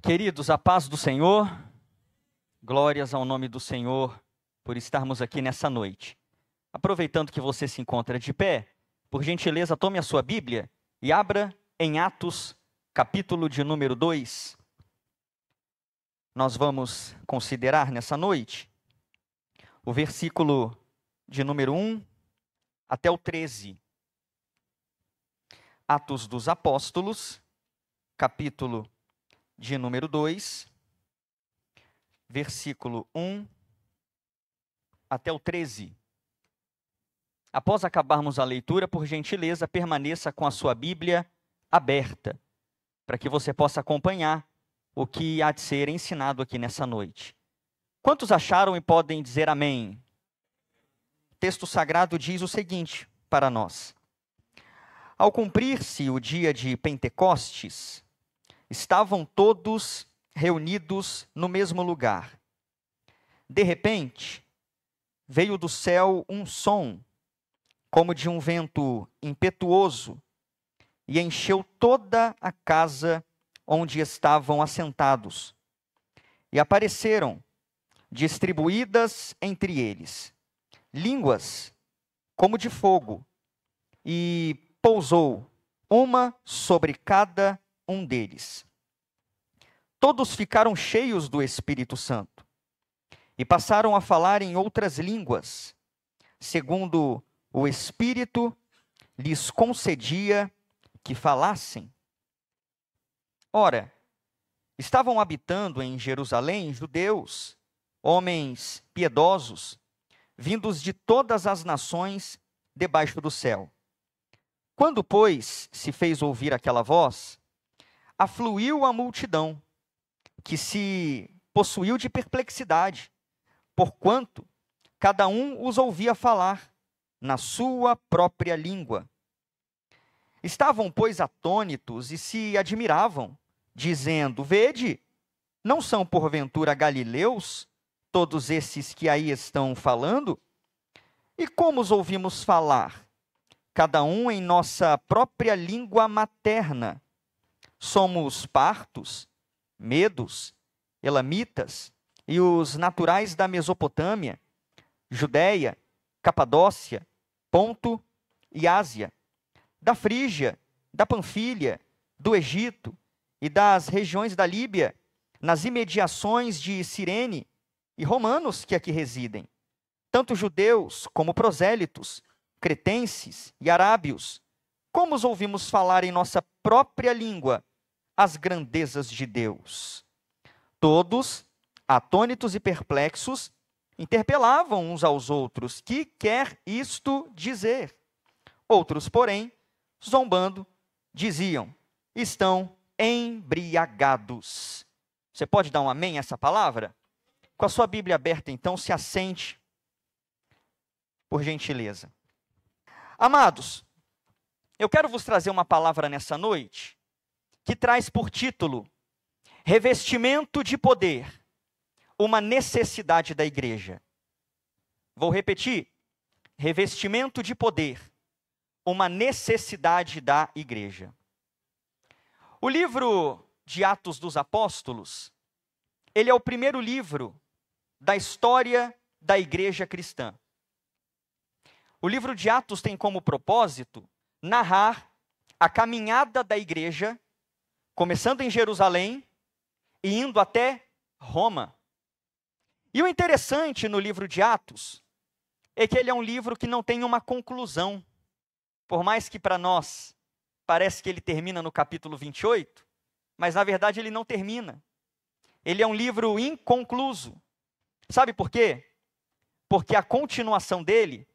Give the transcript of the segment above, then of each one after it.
Queridos, a paz do Senhor, glórias ao nome do Senhor por estarmos aqui nessa noite. Aproveitando que você se encontra de pé, por gentileza, tome a sua Bíblia e abra em Atos, capítulo de número 2. Nós vamos considerar nessa noite o versículo de número 1 até o 13. Atos dos Apóstolos, capítulo de número 2, versículo 1 até o 13. Após acabarmos a leitura, por gentileza, permaneça com a sua Bíblia aberta, para que você possa acompanhar o que há de ser ensinado aqui nessa noite. Quantos acharam e podem dizer amém? O texto sagrado diz o seguinte para nós: Ao cumprir-se o dia de Pentecostes, estavam todos reunidos no mesmo lugar. De repente, veio do céu um som, como de um vento impetuoso, e encheu toda a casa onde estavam assentados. E apareceram, distribuídas entre eles, línguas como de fogo, e pousou uma sobre cada um deles. Todos ficaram cheios do Espírito Santo e passaram a falar em outras línguas, segundo o Espírito lhes concedia que falassem. Ora, estavam habitando em Jerusalém judeus, homens piedosos, vindos de todas as nações debaixo do céu. Quando, pois, se fez ouvir aquela voz, afluiu a multidão, que se possuiu de perplexidade, porquanto cada um os ouvia falar na sua própria língua. Estavam, pois, atônitos e se admiravam, dizendo: Vede, não são porventura galileus todos esses que aí estão falando? E como os ouvimos falar? Cada um em nossa própria língua materna. Somos partos, medos, elamitas e os naturais da Mesopotâmia, Judéia, Capadócia, Ponto e Ásia, da Frígia, da Panfilha, do Egito e das regiões da Líbia, nas imediações de Cirene, e romanos que aqui residem, tanto judeus como prosélitos, cretenses e arábios. Como os ouvimos falar em nossa própria língua as grandezas de Deus? Todos, atônitos e perplexos, interpelavam uns aos outros: que quer isto dizer? Outros, porém, zombando, diziam: estão embriagados. Você pode dar um amém a essa palavra? Com a sua Bíblia aberta, então, se assente, por gentileza. Amados, eu quero vos trazer uma palavra nessa noite que traz por título: Revestimento de poder, uma necessidade da igreja. Vou repetir: revestimento de poder, uma necessidade da igreja. O livro de Atos dos Apóstolos, ele é o primeiro livro da história da igreja cristã. O livro de Atos tem como propósito narrar a caminhada da igreja, começando em Jerusalém e indo até Roma. E o interessante no livro de Atos é que ele é um livro que não tem uma conclusão. Por mais que para nós parece que ele termina no capítulo 28, mas na verdade ele não termina. Ele é um livro inconcluso. Sabe por quê? Porque a continuação dele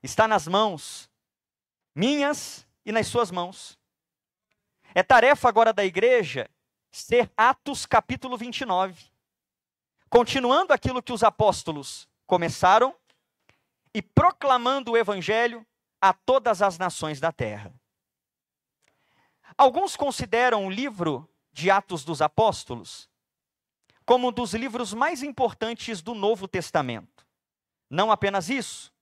está nas mãos minhas e nas suas mãos. É tarefa agora da igreja ser Atos capítulo 29. Continuando aquilo que os apóstolos começaram e proclamando o evangelho a todas as nações da terra. Alguns consideram o livro de Atos dos Apóstolos como um dos livros mais importantes do Novo Testamento. Não apenas isso.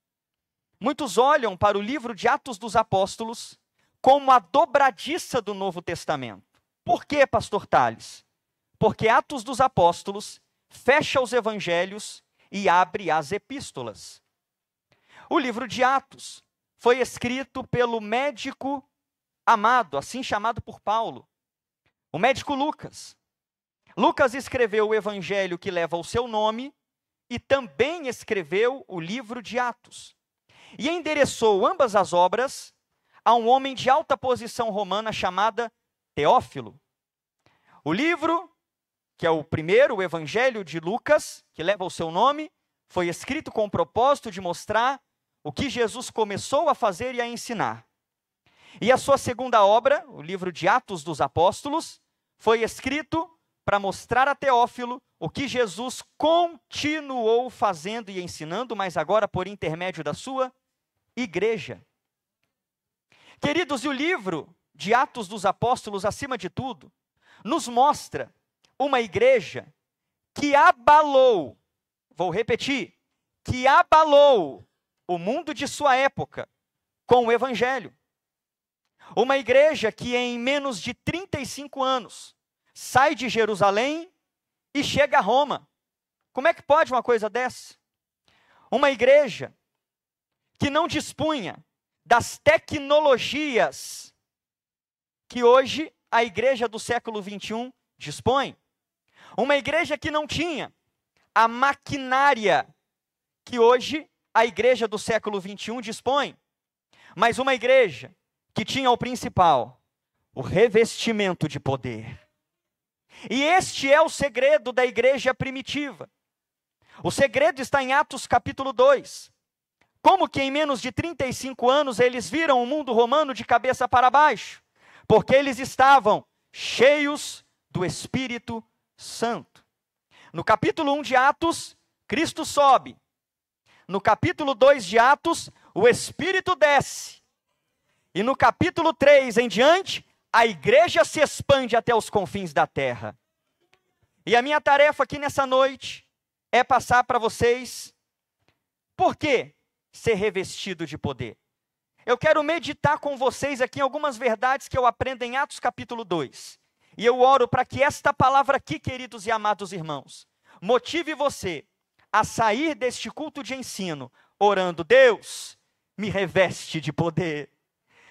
Muitos olham para o livro de Atos dos Apóstolos como a dobradiça do Novo Testamento. Por quê, pastor Tales? porque Atos dos Apóstolos fecha os evangelhos e abre as epístolas. O livro de Atos foi escrito pelo médico amado, assim chamado por Paulo, o médico Lucas. Lucas escreveu o evangelho que leva o seu nome e também escreveu o livro de Atos. E endereçou ambas as obras a um homem de alta posição romana chamado Teófilo. O livro, que é o primeiro, o evangelho de Lucas, que leva o seu nome, foi escrito com o propósito de mostrar o que Jesus começou a fazer e a ensinar. E a sua segunda obra, o livro de Atos dos Apóstolos, foi escrito para mostrar a Teófilo o que Jesus continuou fazendo e ensinando, mas agora por intermédio da sua igreja. Queridos, e o livro de Atos dos Apóstolos, acima de tudo, nos mostra uma igreja que abalou, vou repetir, que abalou o mundo de sua época com o evangelho. Uma igreja que em menos de 35 anos sai de Jerusalém e chega a Roma. Como é que pode uma coisa dessa? Uma igreja que não dispunha das tecnologias que hoje a igreja do século 21 dispõe. Uma igreja que não tinha a maquinária que hoje a igreja do século 21 dispõe. Mas uma igreja que tinha o principal, o revestimento de poder. E este é o segredo da igreja primitiva. O segredo está em Atos capítulo 2. Como que em menos de 35 anos eles viram o mundo romano de cabeça para baixo? Porque eles estavam cheios do Espírito Santo. No capítulo 1 de Atos, Cristo sobe. No capítulo 2 de Atos, o Espírito desce. E no capítulo 3 em diante, a igreja se expande até os confins da terra. E a minha tarefa aqui nessa noite é passar para vocês por que ser revestido de poder. Eu quero meditar com vocês aqui em algumas verdades que eu aprendo em Atos capítulo 2. E eu oro para que esta palavra aqui, queridos e amados irmãos, motive você a sair deste culto de ensino, orando: Deus, me reveste de poder.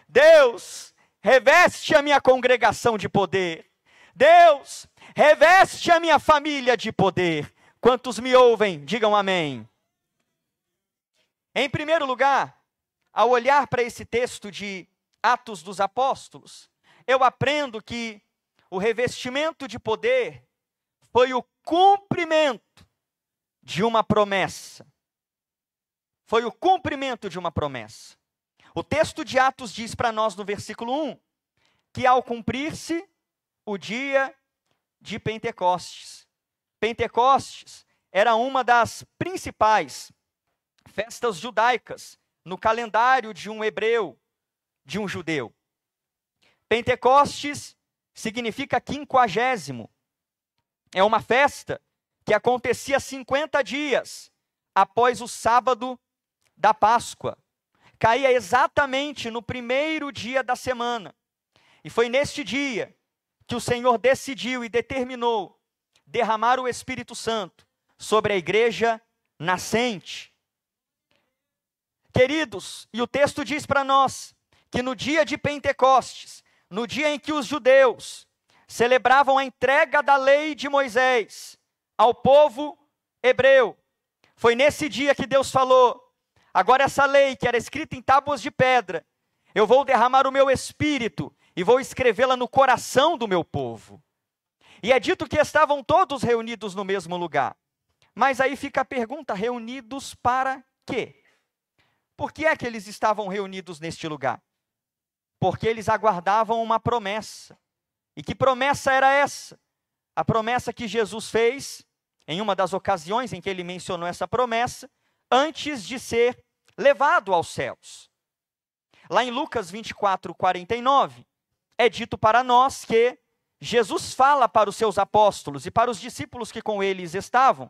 Deus, reveste a minha congregação de poder. Deus, reveste a minha família de poder. Quantos me ouvem, digam amém. Em primeiro lugar, ao olhar para esse texto de Atos dos Apóstolos, eu aprendo que o revestimento de poder foi o cumprimento de uma promessa. Foi o cumprimento de uma promessa. O texto de Atos diz para nós no versículo 1, que ao cumprir-se o dia de Pentecostes. Pentecostes era uma das principais festas judaicas no calendário de um hebreu, de um judeu. Pentecostes significa 50º. É uma festa que acontecia 50 dias após o sábado da Páscoa. Caía exatamente no primeiro dia da semana. E foi neste dia que o Senhor decidiu e determinou derramar o Espírito Santo sobre a igreja nascente. Queridos, e o texto diz para nós que no dia de Pentecostes, no dia em que os judeus celebravam a entrega da lei de Moisés ao povo hebreu, foi nesse dia que Deus falou: agora essa lei que era escrita em tábuas de pedra, eu vou derramar o meu Espírito e vou escrevê-la no coração do meu povo. E é dito que estavam todos reunidos no mesmo lugar. Mas aí fica a pergunta: reunidos para quê? Por que é que eles estavam reunidos neste lugar? Porque eles aguardavam uma promessa. E que promessa era essa? A promessa que Jesus fez, em uma das ocasiões em que ele mencionou essa promessa, antes de ser levado aos céus. Lá em Lucas 24:49, é dito para nós que Jesus fala para os seus apóstolos e para os discípulos que com eles estavam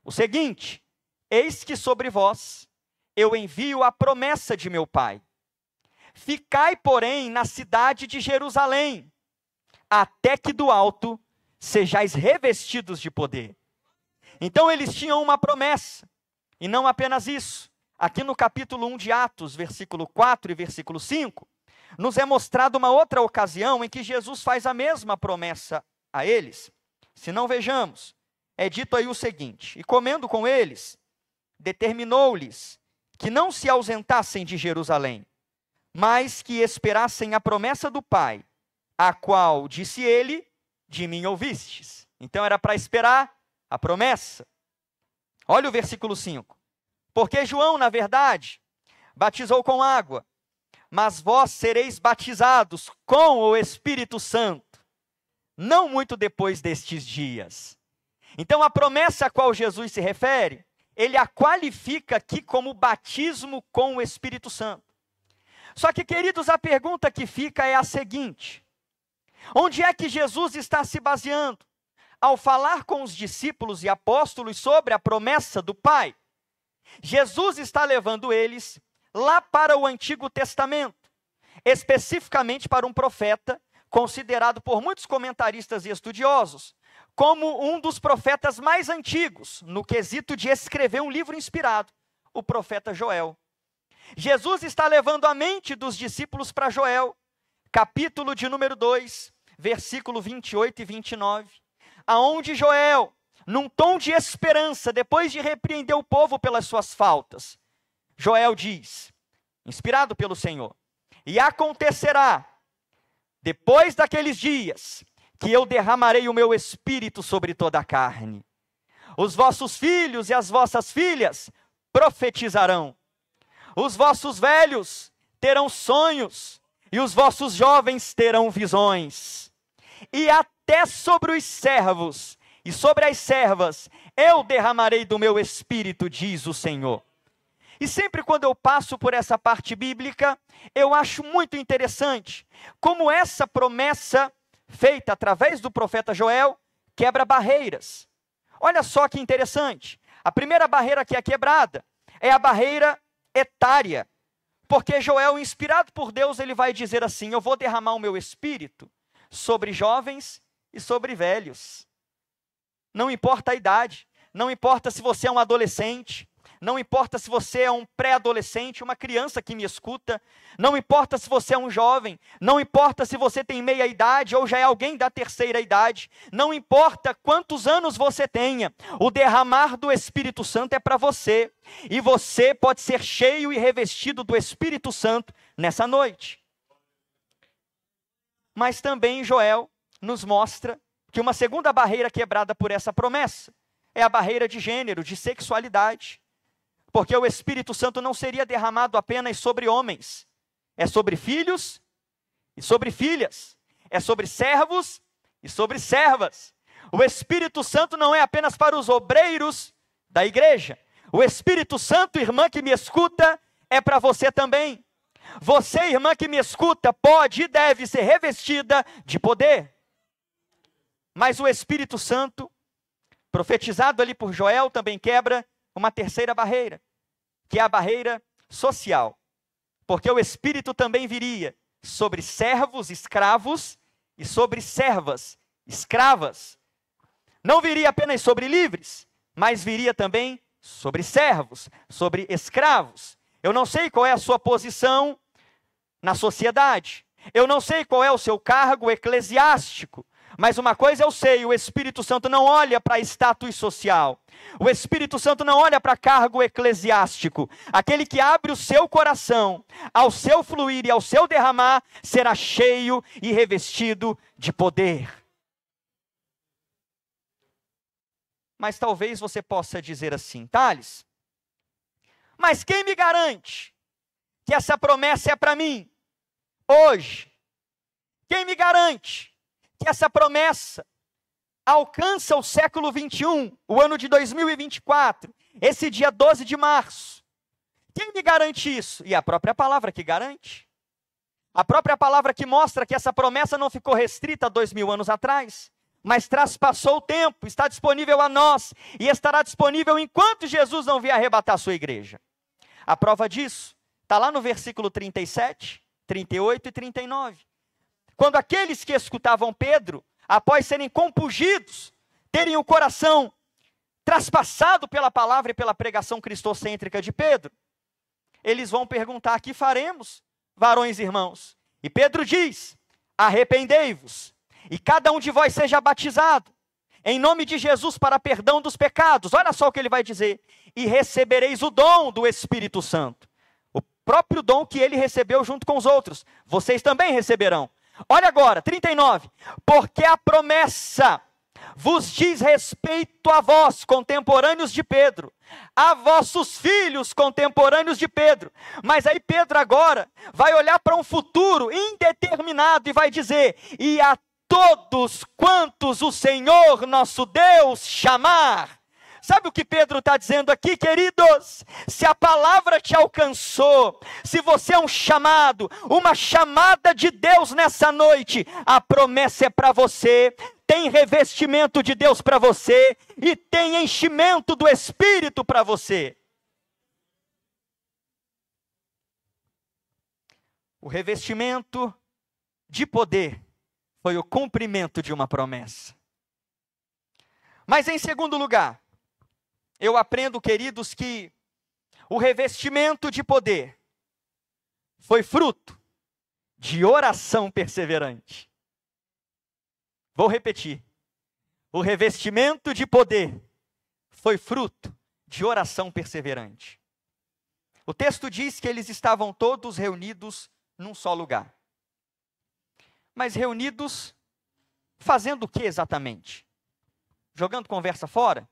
o seguinte: eis que sobre vós eu envio a promessa de meu Pai. Ficai, porém, na cidade de Jerusalém, até que do alto sejais revestidos de poder. Então eles tinham uma promessa, e não apenas isso. Aqui no capítulo 1 de Atos, versículo 4 e versículo 5, nos é mostrado uma outra ocasião em que Jesus faz a mesma promessa a eles. Se não vejamos, é dito aí o seguinte: e comendo com eles, determinou-lhes que não se ausentassem de Jerusalém, mas que esperassem a promessa do Pai, a qual, disse ele, de mim ouvistes. Então era para esperar a promessa. Olha o versículo 5. Porque João, na verdade, batizou com água, mas vós sereis batizados com o Espírito Santo, não muito depois destes dias. Então a promessa a qual Jesus se refere, ele a qualifica aqui como batismo com o Espírito Santo. Só que, queridos, a pergunta que fica é a seguinte: onde é que Jesus está se baseando ao falar com os discípulos e apóstolos sobre a promessa do Pai? Jesus está levando eles lá para o Antigo Testamento, especificamente para um profeta considerado por muitos comentaristas e estudiosos como um dos profetas mais antigos no quesito de escrever um livro inspirado, o profeta Joel. Jesus está levando a mente dos discípulos para Joel, capítulo de número 2, versículo 28 e 29, aonde Joel, num tom de esperança, depois de repreender o povo pelas suas faltas, Joel diz, inspirado pelo Senhor: e acontecerá, depois daqueles dias, que eu derramarei o meu espírito sobre toda a carne. Os vossos filhos e as vossas filhas profetizarão. Os vossos velhos terão sonhos, e os vossos jovens terão visões. E até sobre os servos e sobre as servas eu derramarei do meu espírito, diz o Senhor. E sempre quando eu passo por essa parte bíblica, eu acho muito interessante como essa promessa feita através do profeta Joel quebra barreiras. Olha só que interessante. A primeira barreira que é quebrada é a barreira etária. Porque Joel, inspirado por Deus, ele vai dizer assim: eu vou derramar o meu espírito sobre jovens e sobre velhos. Não importa a idade, não importa se você é um adolescente, não importa se você é um pré-adolescente, uma criança que me escuta, não importa se você é um jovem, não importa se você tem meia idade ou já é alguém da terceira idade, não importa quantos anos você tenha, o derramar do Espírito Santo é para você, e você pode ser cheio e revestido do Espírito Santo nessa noite. Mas também Joel nos mostra que uma segunda barreira quebrada por essa promessa é a barreira de gênero, de sexualidade. Porque o Espírito Santo não seria derramado apenas sobre homens, é sobre filhos e sobre filhas, é sobre servos e sobre servas. O Espírito Santo não é apenas para os obreiros da igreja. O Espírito Santo, irmã que me escuta, é para você também. Você, irmã que me escuta, pode e deve ser revestida de poder. Mas o Espírito Santo, profetizado ali por Joel, também quebra uma terceira barreira, que é a barreira social. Porque o Espírito também viria sobre servos escravos e sobre servas escravas. Não viria apenas sobre livres, mas viria também sobre servos, sobre escravos. Eu não sei qual é a sua posição na sociedade. Eu não sei qual é o seu cargo eclesiástico. Mas uma coisa eu sei: o Espírito Santo não olha para status social. O Espírito Santo não olha para cargo eclesiástico. Aquele que abre o seu coração ao seu fluir e ao seu derramar será cheio e revestido de poder. Mas talvez você possa dizer assim: Thales, mas quem me garante que essa promessa é para mim hoje? Quem me garante que essa promessa alcança o século 21, o ano de 2024, esse dia 12 de março? Quem me garante isso? E a própria palavra que garante. A própria palavra que mostra que essa promessa não ficou restrita a 2000 anos atrás, mas traspassou o tempo, está disponível a nós, e estará disponível enquanto Jesus não vier arrebatar a sua igreja. A prova disso está lá no versículo 37, 38 e 39. Quando aqueles que escutavam Pedro após serem compungidos, terem o coração traspassado pela palavra e pela pregação cristocêntrica de Pedro, eles vão perguntar: que faremos, varões e irmãos? E Pedro diz: arrependei-vos, e cada um de vós seja batizado, em nome de Jesus para perdão dos pecados. Olha só o que ele vai dizer: e recebereis o dom do Espírito Santo. O próprio dom que ele recebeu junto com os outros, vocês também receberão. Olha agora, 39. Porque a promessa vos diz respeito a vós, contemporâneos de Pedro, a vossos filhos, contemporâneos de Pedro. Mas aí Pedro agora vai olhar para um futuro indeterminado e vai dizer: e a todos quantos o Senhor nosso Deus chamar. Sabe o que Pedro está dizendo aqui, queridos? Se a palavra te alcançou, se você é um chamado, uma chamada de Deus nessa noite, a promessa é para você, tem revestimento de Deus para você, e tem enchimento do Espírito para você. O revestimento de poder foi o cumprimento de uma promessa. Mas em segundo lugar, eu aprendo, queridos, que o revestimento de poder foi fruto de oração perseverante. Vou repetir. O revestimento de poder foi fruto de oração perseverante. O texto diz que eles estavam todos reunidos num só lugar. Mas reunidos fazendo o que exatamente? Jogando conversa fora?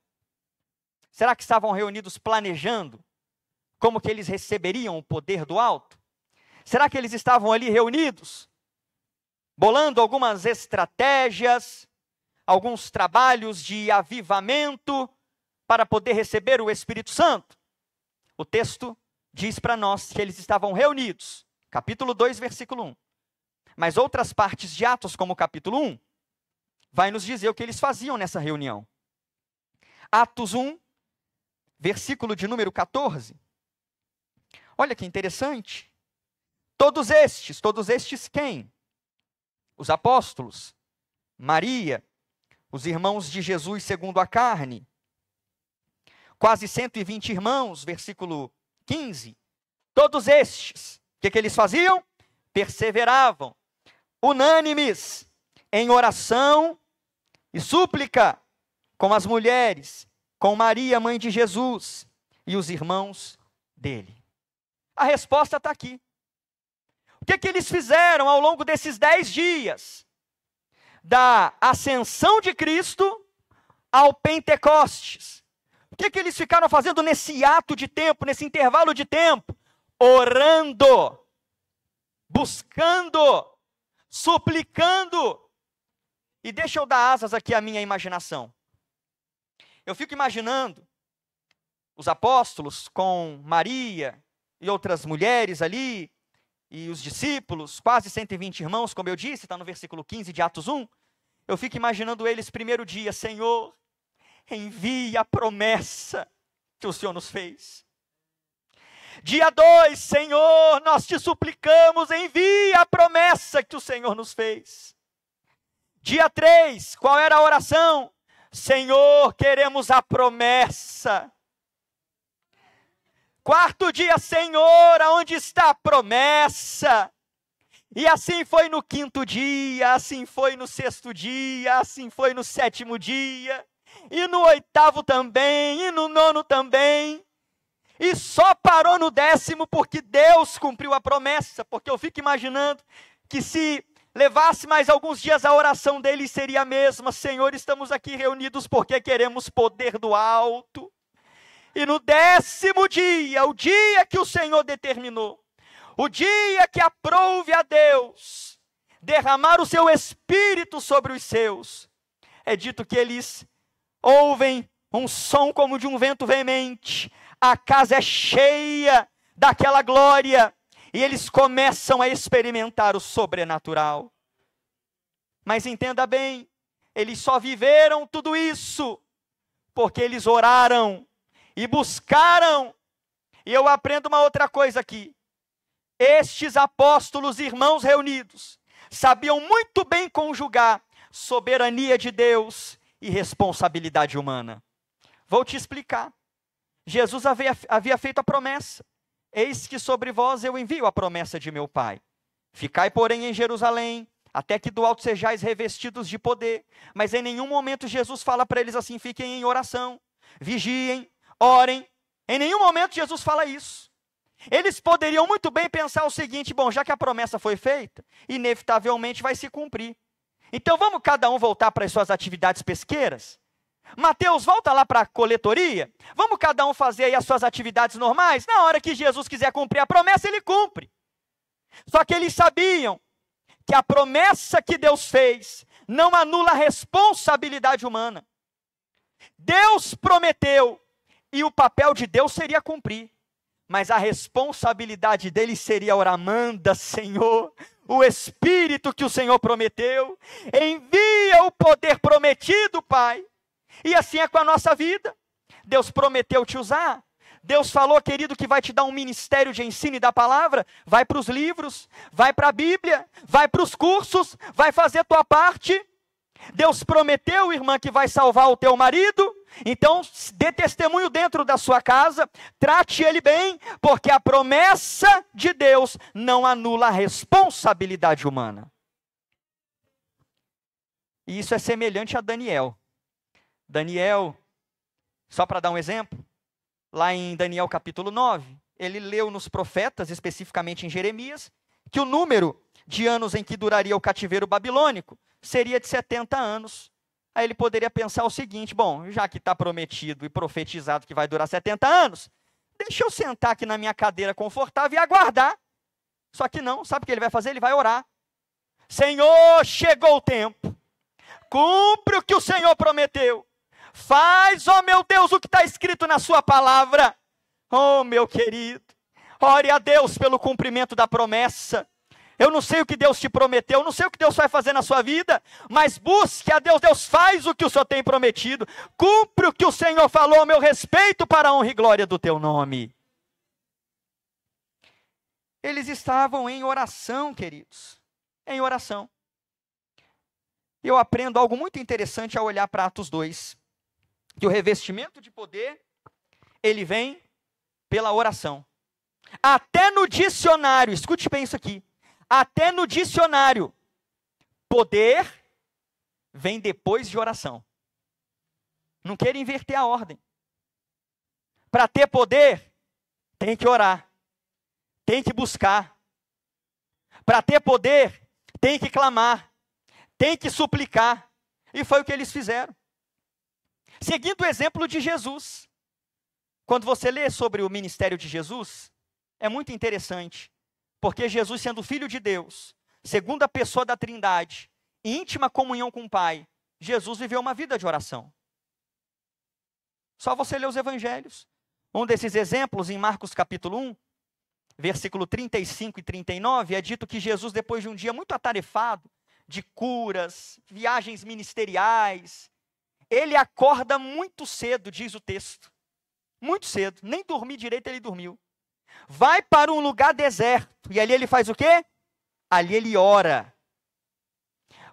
Será que estavam reunidos planejando como que eles receberiam o poder do alto? Será que eles estavam ali reunidos, bolando algumas estratégias, alguns trabalhos de avivamento para poder receber o Espírito Santo? O texto diz para nós que eles estavam reunidos, capítulo 2, versículo 1. Mas outras partes de Atos, como o capítulo 1, vai nos dizer o que eles faziam nessa reunião. Atos 1, versículo de número 14. Olha que interessante. Todos estes quem? Os apóstolos, Maria, os irmãos de Jesus segundo a carne, quase 120 irmãos, versículo 15. Todos estes, o que eles faziam? Perseveravam, unânimes, em oração e súplica, com as mulheres, com Maria, mãe de Jesus, e os irmãos dele. A resposta está aqui. O que eles fizeram ao longo desses 10 dias? Da ascensão de Cristo ao Pentecostes. O que eles ficaram fazendo nesse ato de tempo, nesse intervalo de tempo? Orando, buscando, suplicando. E deixa eu dar asas aqui à minha imaginação. Eu fico imaginando os apóstolos com Maria e outras mulheres ali, e os discípulos, quase 120 irmãos, como eu disse, está no versículo 15 de Atos 1. Eu fico imaginando eles, primeiro dia: Senhor, envie a promessa que o Senhor nos fez. Dia 2, Senhor, nós te suplicamos, envie a promessa que o Senhor nos fez. Dia 3, qual era a oração? Senhor, queremos a promessa. Quarto dia: Senhor, aonde está a promessa? E assim foi no quinto dia, assim foi no sexto dia, assim foi no sétimo dia, e no oitavo também, e no nono também. E só parou no 10º porque Deus cumpriu a promessa, porque eu fico imaginando que se levasse mais alguns dias a oração deles seria a mesma: Senhor, estamos aqui reunidos porque queremos poder do alto. E no 10º dia, o dia que o Senhor determinou, o dia que aprouve a Deus derramar o seu Espírito sobre os seus, é dito que eles ouvem um som como de um vento veemente, a casa é cheia daquela glória, e eles começam a experimentar o sobrenatural. Mas entenda bem, eles só viveram tudo isso porque eles oraram e buscaram. E eu aprendo uma outra coisa aqui. Estes apóstolos, irmãos reunidos, sabiam muito bem conjugar soberania de Deus e responsabilidade humana. Vou te explicar. Jesus havia feito a promessa: eis que sobre vós eu envio a promessa de meu Pai. Ficai, porém, em Jerusalém, até que do alto sejais revestidos de poder. Mas em nenhum momento Jesus fala para eles assim: fiquem em oração, vigiem, orem. Em nenhum momento Jesus fala isso. Eles poderiam muito bem pensar o seguinte: bom, já que a promessa foi feita, inevitavelmente vai se cumprir. Então vamos cada um voltar para as suas atividades pesqueiras? Mateus, volta lá para a coletoria. Vamos cada um fazer aí as suas atividades normais? Na hora que Jesus quiser cumprir a promessa, ele cumpre. Só que eles sabiam que a promessa que Deus fez não anula a responsabilidade humana. Deus prometeu e o papel de Deus seria cumprir. Mas a responsabilidade dele seria orar: manda, Senhor, o Espírito que o Senhor prometeu, envia o poder prometido, Pai. E assim é com a nossa vida. Deus prometeu te usar. Deus falou, querido, que vai te dar um ministério de ensino e da palavra. Vai para os livros, vai para a Bíblia, vai para os cursos, vai fazer tua parte. Deus prometeu, irmã, que vai salvar o teu marido. Então, dê testemunho dentro da sua casa, trate ele bem, porque a promessa de Deus não anula a responsabilidade humana. E isso é semelhante a Daniel. Daniel, só para dar um exemplo, lá em Daniel capítulo 9, ele leu nos profetas, especificamente em Jeremias, que o número de anos em que duraria o cativeiro babilônico seria de 70 anos. Aí ele poderia pensar o seguinte: bom, já que está prometido e profetizado que vai durar 70 anos, deixa eu sentar aqui na minha cadeira confortável e aguardar. Só que não, sabe o que ele vai fazer? Ele vai orar. Senhor, chegou o tempo. Cumpre o que o Senhor prometeu. Faz, ó meu Deus, o que está escrito na sua palavra. Oh, meu querido, ore a Deus pelo cumprimento da promessa. Eu não sei o que Deus te prometeu, eu não sei o que Deus vai fazer na sua vida, mas busque a Deus. Deus faz o que o Senhor tem prometido. Cumpre o que o Senhor falou, meu respeito para a honra e glória do teu nome. Eles estavam em oração, queridos, em oração. Eu aprendo algo muito interessante ao olhar para Atos 2, que o revestimento de poder, ele vem pela oração. Até no dicionário, escute bem isso aqui, até no dicionário, poder vem depois de oração. Não quero inverter a ordem. Para ter poder, tem que orar, tem que buscar. Para ter poder, tem que clamar, tem que suplicar. E foi o que eles fizeram. Seguindo o exemplo de Jesus. Quando você lê sobre o ministério de Jesus, é muito interessante. Porque Jesus, sendo filho de Deus, segunda pessoa da Trindade, íntima comunhão com o Pai, Jesus viveu uma vida de oração. Só você ler os evangelhos. Um desses exemplos, em Marcos capítulo 1, versículo 35 e 39, é dito que Jesus, depois de um dia muito atarefado, de curas, viagens ministeriais, ele acorda muito cedo, diz o texto. Muito cedo, nem dormir direito ele dormiu. Vai para um lugar deserto, e ali ele faz o quê? Ali ele ora.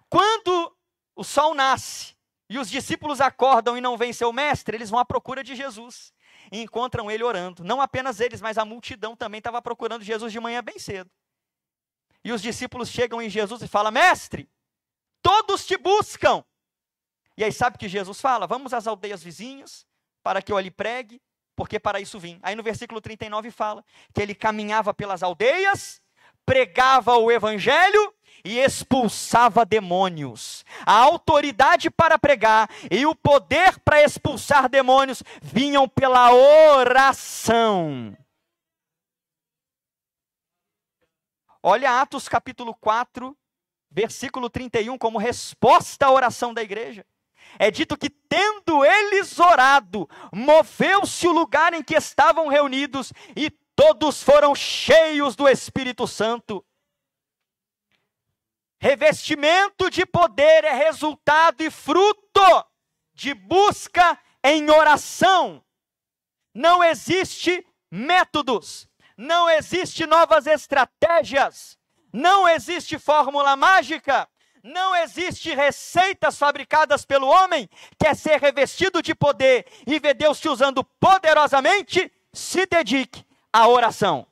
Quando o sol nasce, e os discípulos acordam e não veem seu mestre, eles vão à procura de Jesus, e encontram ele orando. Não apenas eles, mas a multidão também estava procurando Jesus de manhã bem cedo. E os discípulos chegam em Jesus e falam: mestre, todos te buscam. E aí sabe o que Jesus fala? Vamos às aldeias vizinhas, para que eu ali pregue, porque para isso vim. Aí no versículo 39 fala que ele caminhava pelas aldeias, pregava o evangelho e expulsava demônios. A autoridade para pregar e o poder para expulsar demônios vinham pela oração. Olha Atos capítulo 4, versículo 31, como resposta à oração da igreja. É dito que, tendo eles orado, moveu-se o lugar em que estavam reunidos e todos foram cheios do Espírito Santo. Revestimento de poder é resultado e fruto de busca em oração. Não existe métodos, não existe novas estratégias, não existe fórmula mágica. Não existe receitas fabricadas pelo homem. Quer ser revestido de poder e ver Deus te usando poderosamente? Se dedique à oração.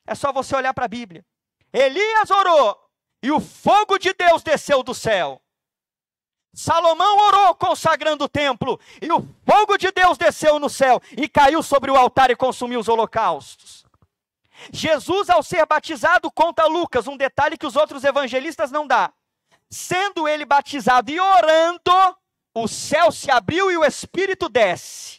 É só você olhar para a Bíblia. Elias orou e o fogo de Deus desceu do céu. Salomão orou consagrando o templo e o fogo de Deus desceu no céu e caiu sobre o altar e consumiu os holocaustos. Jesus, ao ser batizado, conta Lucas, um detalhe que os outros evangelistas não dão. Sendo ele batizado e orando, o céu se abriu e o Espírito desce.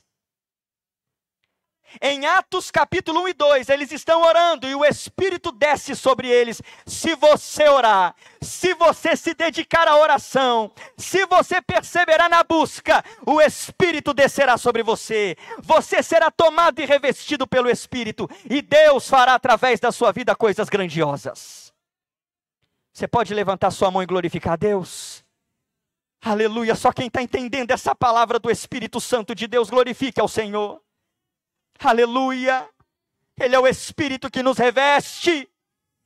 Em Atos capítulo 1 e 2, eles estão orando e o Espírito desce sobre eles. Se você orar, se você se dedicar à oração, se você perseverar na busca, o Espírito descerá sobre você. Você será tomado e revestido pelo Espírito e Deus fará através da sua vida coisas grandiosas. Você pode levantar sua mão e glorificar a Deus? Aleluia, só quem está entendendo essa palavra do Espírito Santo de Deus, glorifique ao Senhor. Aleluia, Ele é o Espírito que nos reveste,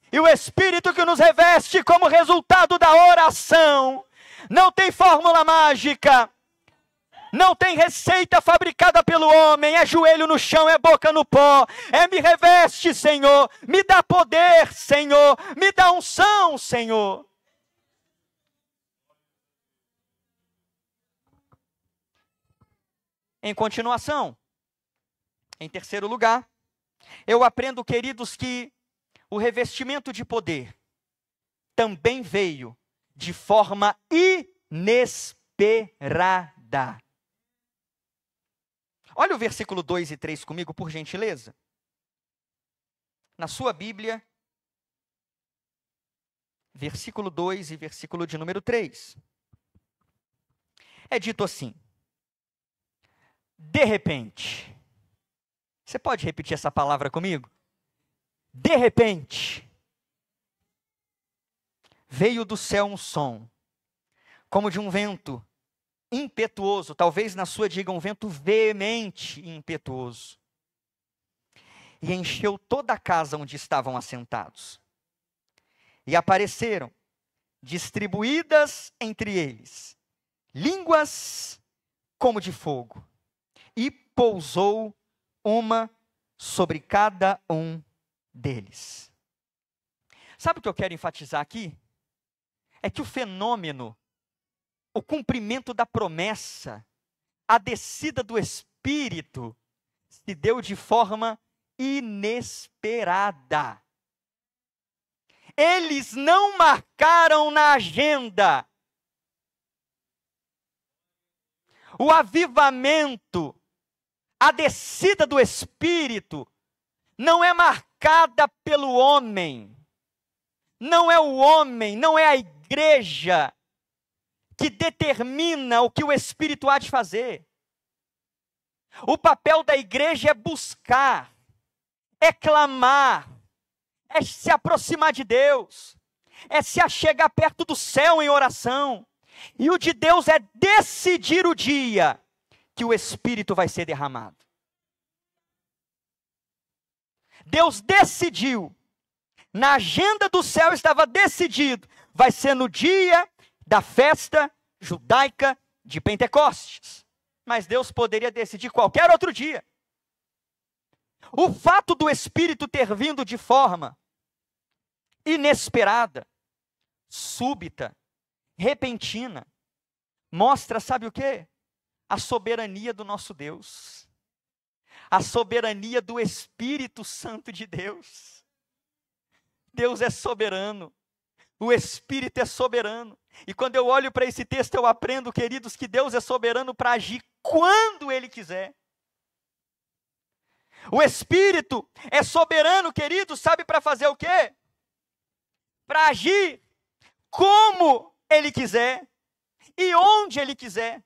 e o Espírito que nos reveste como resultado da oração. Não tem fórmula mágica, não tem receita fabricada pelo homem, é joelho no chão, é boca no pó, é me reveste, Senhor, me dá poder, Senhor, me dá unção, Senhor. Em continuação, em terceiro lugar, eu aprendo, queridos, que o revestimento de poder também veio de forma inesperada. Olha o versículo 2 e 3 comigo, por gentileza. Na sua Bíblia, versículo 2 e versículo de número 3. É dito assim: de repente. Você pode repetir essa palavra comigo? De repente, veio do céu um som, como de um vento impetuoso, talvez na sua diga um vento veemente e impetuoso, e encheu toda a casa onde estavam assentados. E apareceram, distribuídas entre eles, línguas como de fogo, e pousou uma sobre cada um deles. Sabe o que eu quero enfatizar aqui? É que o fenômeno, o cumprimento da promessa, a descida do Espírito, se deu de forma inesperada. Eles não marcaram na agenda. O avivamento, a descida do Espírito não é marcada pelo homem. Não é o homem, não é a igreja que determina o que o Espírito há de fazer. O papel da igreja é buscar, é clamar, é se aproximar de Deus, é se achegar perto do céu em oração. E o de Deus é decidir o dia que o Espírito vai ser derramado. Deus decidiu, na agenda do céu estava decidido, vai ser no dia da festa judaica de Pentecostes. Mas Deus poderia decidir qualquer outro dia. O fato do Espírito ter vindo de forma inesperada, súbita, repentina, mostra, sabe o quê? A soberania do nosso Deus, a soberania do Espírito Santo de Deus. Deus é soberano, o Espírito é soberano. E quando eu olho para esse texto, eu aprendo, queridos, que Deus é soberano para agir quando Ele quiser. O Espírito é soberano, queridos, sabe para fazer o quê? Para agir como Ele quiser e onde Ele quiser.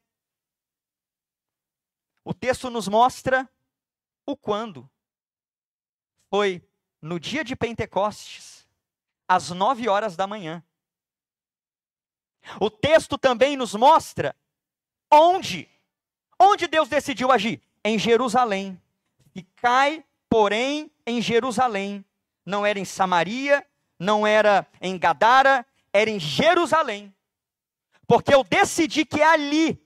O texto nos mostra o quando. Foi no dia de Pentecostes, às 9 horas da manhã. O texto também nos mostra onde Deus decidiu agir. Em Jerusalém. E cai, porém, em Jerusalém. Não era em Samaria, não era em Gadara, era em Jerusalém. Porque eu decidi que é ali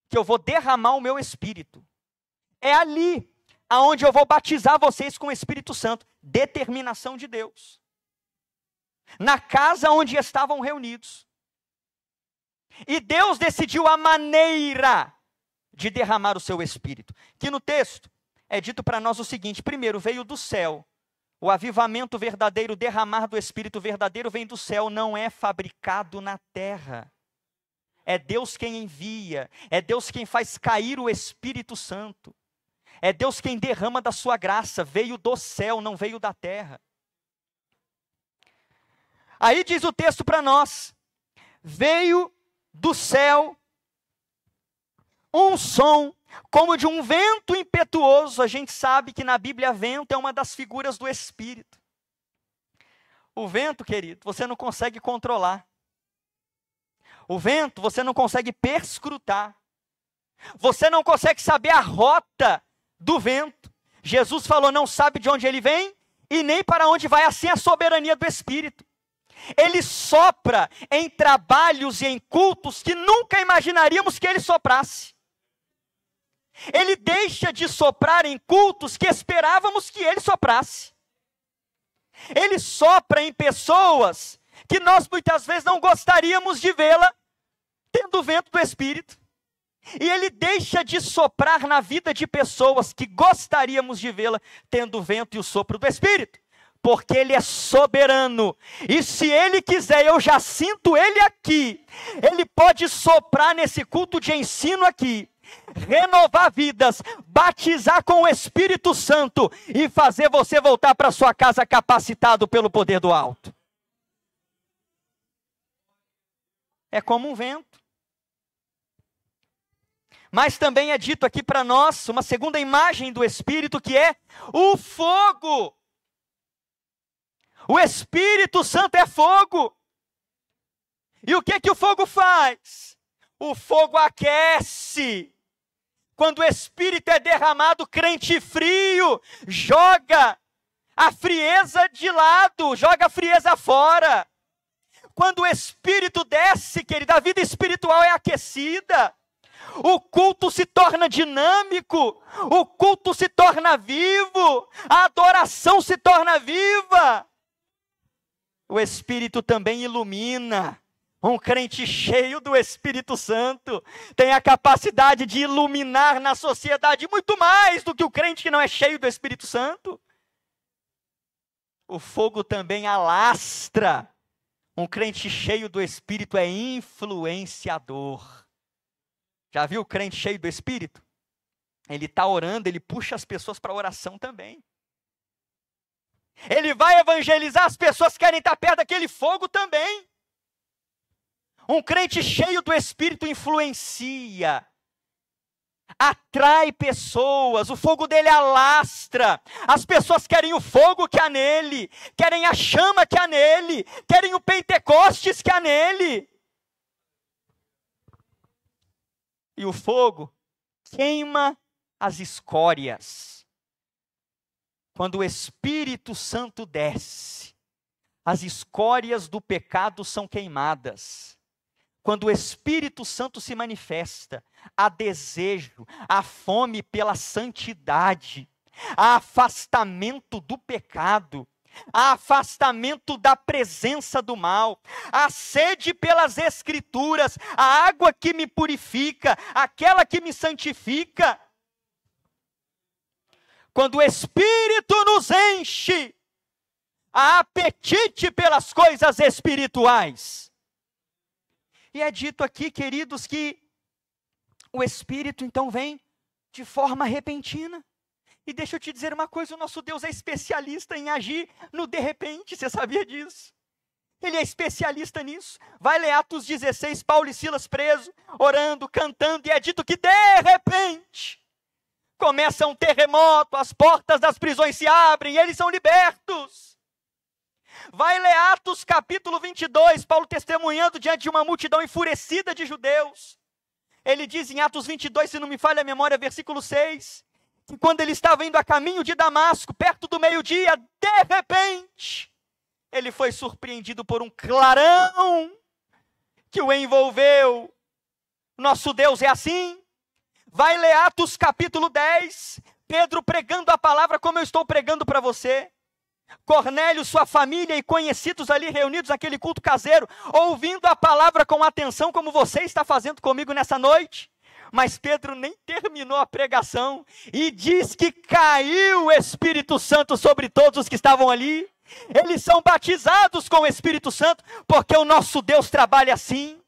que eu vou derramar o meu Espírito. É ali aonde eu vou batizar vocês com o Espírito Santo. Determinação de Deus. Na casa onde estavam reunidos. E Deus decidiu a maneira de derramar o seu Espírito. Que no texto é dito para nós o seguinte: primeiro, veio do céu. O avivamento verdadeiro, derramar do Espírito verdadeiro vem do céu, não é fabricado na terra. É Deus quem envia, é Deus quem faz cair o Espírito Santo. É Deus quem derrama da sua graça, veio do céu, não veio da terra. Aí diz o texto para nós: veio do céu um som como de um vento impetuoso. A gente sabe que na Bíblia vento é uma das figuras do Espírito. O vento, querido, você não consegue controlar. O vento você não consegue perscrutar. Você não consegue saber a rota do vento. Jesus falou, não sabe de onde ele vem e nem para onde vai. Assim a soberania do Espírito. Ele sopra em trabalhos e em cultos que nunca imaginaríamos que ele soprasse. Ele deixa de soprar em cultos que esperávamos que ele soprasse. Ele sopra em pessoas que nós muitas vezes não gostaríamos de vê-la tendo o vento do Espírito. E ele deixa de soprar na vida de pessoas que gostaríamos de vê-la tendo o vento e o sopro do Espírito. Porque ele é soberano. E se ele quiser, eu já sinto ele aqui. Ele pode soprar nesse culto de ensino aqui. Renovar vidas, batizar com o Espírito Santo e fazer você voltar para sua casa capacitado pelo poder do alto. É como um vento. Mas também é dito aqui para nós uma segunda imagem do Espírito, que é o fogo. O Espírito Santo é fogo. E o que o fogo faz? O fogo aquece. Quando o Espírito é derramado, crente frio joga a frieza de lado, joga a frieza fora. Quando o Espírito desce, querido, a vida espiritual é aquecida. O culto se torna dinâmico, o culto se torna vivo, a adoração se torna viva. O Espírito também ilumina. Um crente cheio do Espírito Santo tem a capacidade de iluminar na sociedade muito mais do que o crente que não é cheio do Espírito Santo. O fogo também alastra. Um crente cheio do Espírito é influenciador. Já viu o crente cheio do Espírito? Ele está orando, ele puxa as pessoas para a oração também. Ele vai evangelizar, as pessoas querem estar perto daquele fogo também. Um crente cheio do Espírito influencia, atrai pessoas, o fogo dele alastra. As pessoas querem o fogo que há nele, querem a chama que há nele, querem o Pentecostes que há nele. E o fogo queima as escórias. Quando o Espírito Santo desce, as escórias do pecado são queimadas. Quando o Espírito Santo se manifesta, há desejo, há fome pela santidade, há afastamento do pecado, há afastamento da presença do mal, há sede pelas Escrituras, a água que me purifica, aquela que me santifica. Quando o Espírito nos enche, há apetite pelas coisas espirituais. E é dito aqui, queridos, que o Espírito então vem de forma repentina. E deixa eu te dizer uma coisa, o nosso Deus é especialista em agir no de repente, você sabia disso? Ele é especialista nisso. Vai ler Atos 16, Paulo e Silas presos, orando, cantando, e é dito que de repente começa um terremoto, as portas das prisões se abrem e eles são libertos. Vai ler Atos capítulo 22, Paulo testemunhando diante de uma multidão enfurecida de judeus. Ele diz em Atos 22, se não me falha a memória, versículo 6, que quando ele estava indo a caminho de Damasco, perto do meio-dia, de repente, ele foi surpreendido por um clarão que o envolveu. Nosso Deus é assim. Vai ler Atos capítulo 10, Pedro pregando a palavra como eu estou pregando para você. Cornélio, sua família e conhecidos ali reunidos naquele culto caseiro, ouvindo a palavra com atenção como você está fazendo comigo nessa noite. Mas Pedro nem terminou a pregação e diz que caiu o Espírito Santo sobre todos os que estavam ali. Eles são batizados com o Espírito Santo porque o nosso Deus trabalha assim.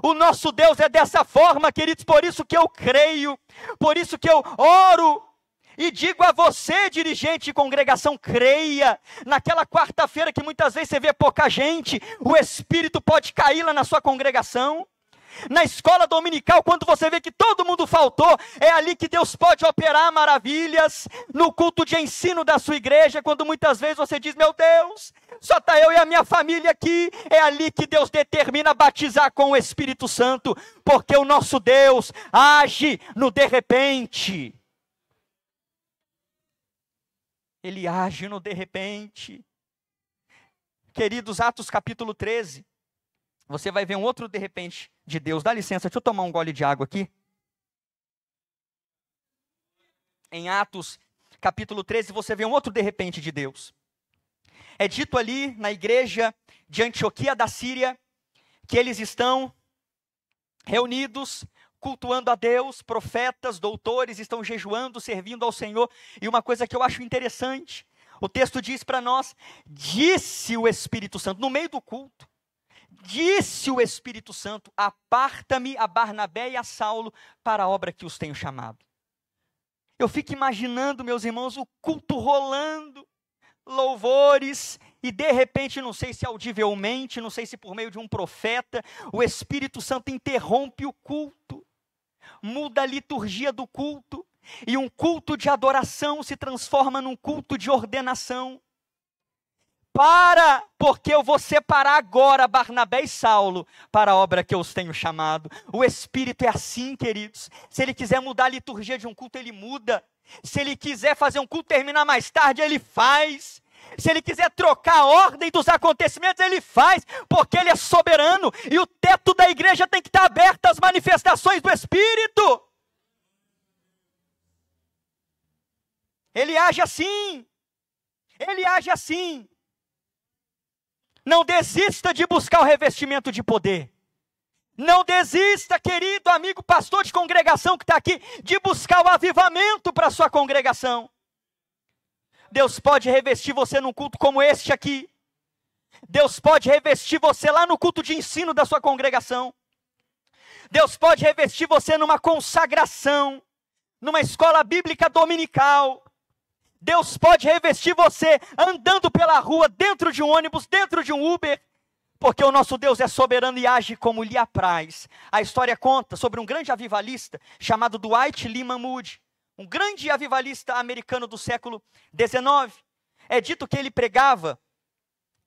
O nosso Deus é dessa forma, queridos, por isso que eu creio, por isso que eu oro e digo a você, dirigente de congregação, creia. Naquela quarta-feira que muitas vezes você vê pouca gente, o Espírito pode cair lá na sua congregação. Na escola dominical, quando você vê que todo mundo faltou, é ali que Deus pode operar maravilhas. No culto de ensino da sua igreja, quando muitas vezes você diz, meu Deus, só está eu e a minha família aqui, é ali que Deus determina batizar com o Espírito Santo, porque o nosso Deus age no de repente. Ele age no de repente. Queridos, Atos capítulo 13, você vai ver um outro de repente de Deus. Dá licença, deixa eu tomar um gole de água aqui. Em Atos capítulo 13, você vê um outro de repente de Deus. É dito ali na igreja de Antioquia da Síria, que eles estão reunidos, cultuando a Deus, profetas, doutores, estão jejuando, servindo ao Senhor. E uma coisa que eu acho interessante, o texto diz para nós, disse o Espírito Santo, no meio do culto, disse o Espírito Santo, aparta-me a Barnabé e a Saulo para a obra que os tenho chamado. Eu fico imaginando, meus irmãos, o culto rolando, louvores, e de repente, não sei se audivelmente, não sei se por meio de um profeta, o Espírito Santo interrompe o culto, muda a liturgia do culto, e um culto de adoração se transforma num culto de ordenação. Porque eu vou separar agora Barnabé e Saulo para a obra que eu os tenho chamado. O Espírito é assim, queridos. Se ele quiser mudar a liturgia de um culto, ele muda. Se ele quiser fazer um culto terminar mais tarde, ele faz. Se ele quiser trocar a ordem dos acontecimentos, ele faz, porque ele é soberano. E o teto da igreja tem que estar aberto às manifestações do Espírito. Ele age assim. Ele age assim. Não desista de buscar o revestimento de poder. Não desista, querido amigo pastor de congregação que está aqui, de buscar o avivamento para a sua congregação. Deus pode revestir você num culto como este aqui. Deus pode revestir você lá no culto de ensino da sua congregação. Deus pode revestir você numa consagração, numa escola bíblica dominical. Deus pode revestir você andando pela rua, dentro de um ônibus, dentro de um Uber, porque o nosso Deus é soberano e age como lhe apraz. A história conta sobre um grande avivalista chamado Dwight Lyman Moody, um grande avivalista americano do século XIX. É dito que ele pregava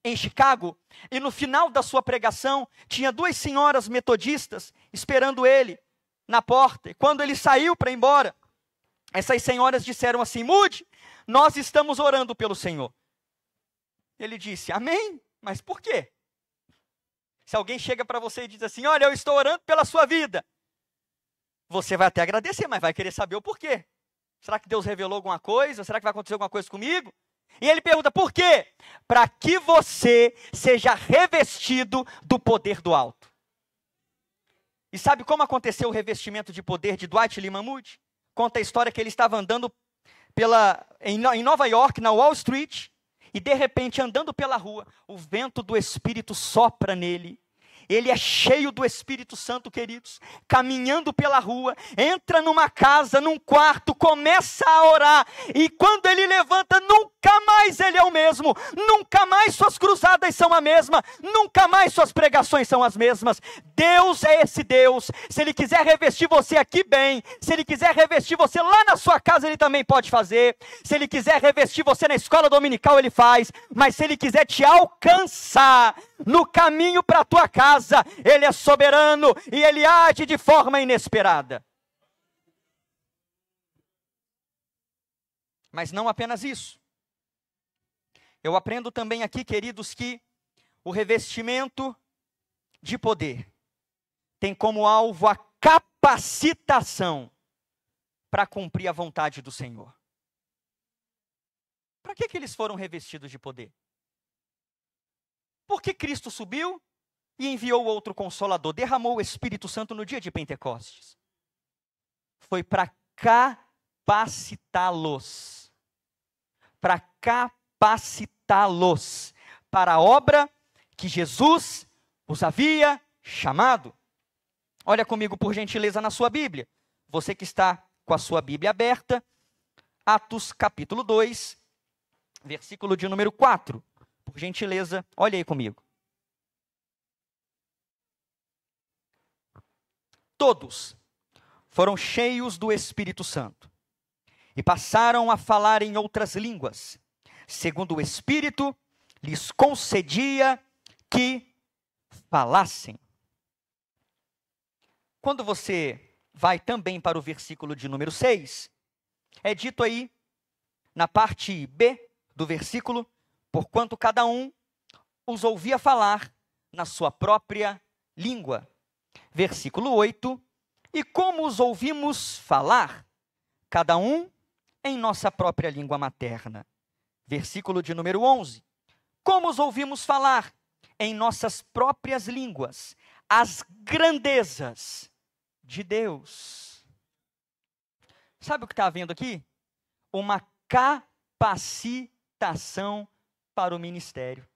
em Chicago e no final da sua pregação tinha duas senhoras metodistas esperando ele na porta. E quando ele saiu para ir embora, essas senhoras disseram assim, Moody, nós estamos orando pelo Senhor. Ele disse, amém? Mas por quê? Se alguém chega para você e diz assim, olha, eu estou orando pela sua vida. Você vai até agradecer, mas vai querer saber o porquê. Será que Deus revelou alguma coisa? Será que vai acontecer alguma coisa comigo? E ele pergunta, por quê? Para que você seja revestido do poder do alto. E sabe como aconteceu o revestimento de poder de Dwight Lyman Moody? Conta a história que ele estava andando em Nova York, na Wall Street, e de repente, andando pela rua, o vento do Espírito sopra nele. Ele é cheio do Espírito Santo, queridos, caminhando pela rua, entra numa casa, num quarto, começa a orar, e quando ele levanta, nunca mais ele é o mesmo, nunca mais suas cruzadas são a mesma, nunca mais suas pregações são as mesmas. Deus é esse Deus. Se ele quiser revestir você aqui bem, se ele quiser revestir você lá na sua casa, ele também pode fazer. Se ele quiser revestir você na escola dominical, ele faz. Mas se ele quiser te alcançar no caminho para a tua casa, ele é soberano e ele age de forma inesperada. Mas não apenas isso. Eu aprendo também aqui, queridos, que o revestimento de poder tem como alvo a capacitação para cumprir a vontade do Senhor. Para que eles foram revestidos de poder? Porque Cristo subiu e enviou outro Consolador, derramou o Espírito Santo no dia de Pentecostes. Foi para capacitá-los. Para capacitá-los para a obra que Jesus os havia chamado. Olha comigo, por gentileza, na sua Bíblia. Você que está com a sua Bíblia aberta, Atos capítulo 2, versículo de número 4. Por gentileza, olha aí comigo. Todos foram cheios do Espírito Santo e passaram a falar em outras línguas, segundo o Espírito lhes concedia que falassem. Quando você vai também para o versículo de número 6, é dito aí, na parte B do versículo, porquanto cada um os ouvia falar na sua própria língua. Versículo 8, e como os ouvimos falar, cada um em nossa própria língua materna. Versículo de número 11, como os ouvimos falar em nossas próprias línguas, as grandezas de Deus. Sabe o que está havendo aqui? Uma capacitação para o ministério.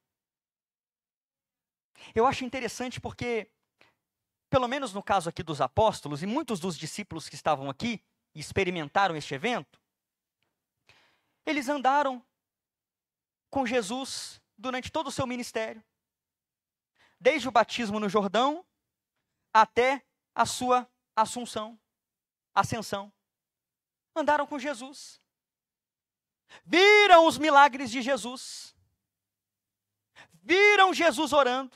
Eu acho interessante porque, pelo menos no caso aqui dos apóstolos, e muitos dos discípulos que estavam aqui e experimentaram este evento, eles andaram com Jesus durante todo o seu ministério. Desde o batismo no Jordão até a sua ascensão. Andaram com Jesus. Viram os milagres de Jesus. Viram Jesus orando.